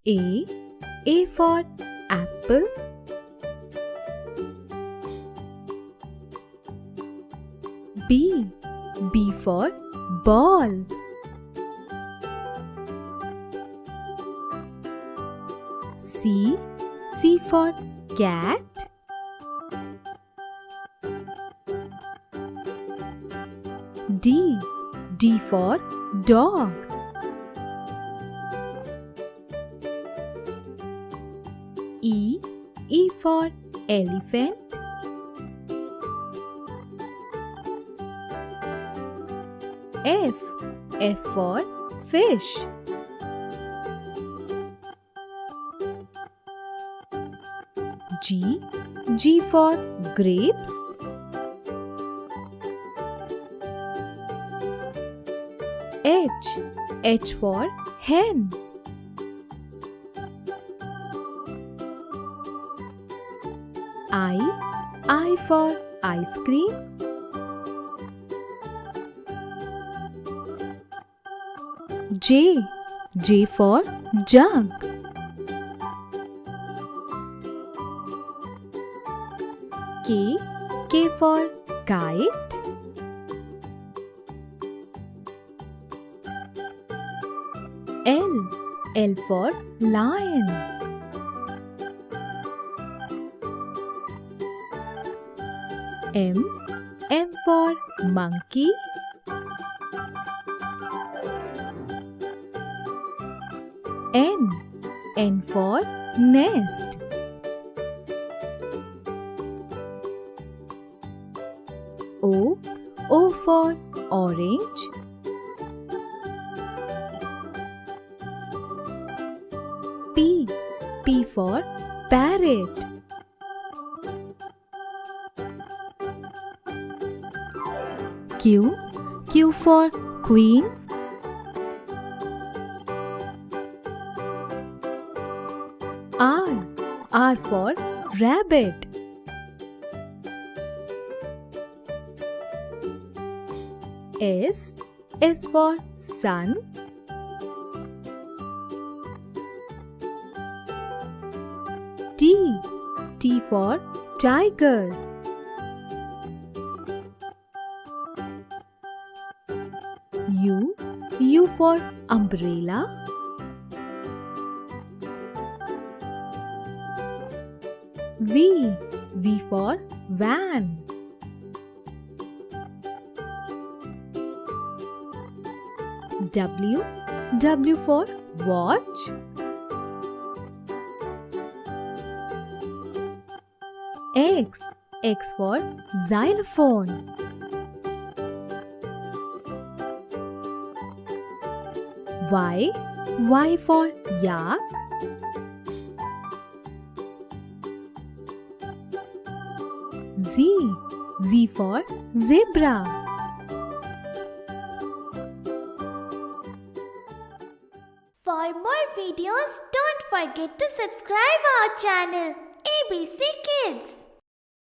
A for apple. B for ball. C for cat. D for dog. E for elephant. F for fish. G for grapes. H for hen. I for ice cream. J for jug. K for kite. L for lion. M for monkey. N for nest. O for orange. P for parrot. Q for queen. R for rabbit. S for sun. T for tiger. U for umbrella. V for van. W for watch. X for xylophone. Y for yak. Z for zebra. For more videos, don't forget to subscribe our channel ABC Kids.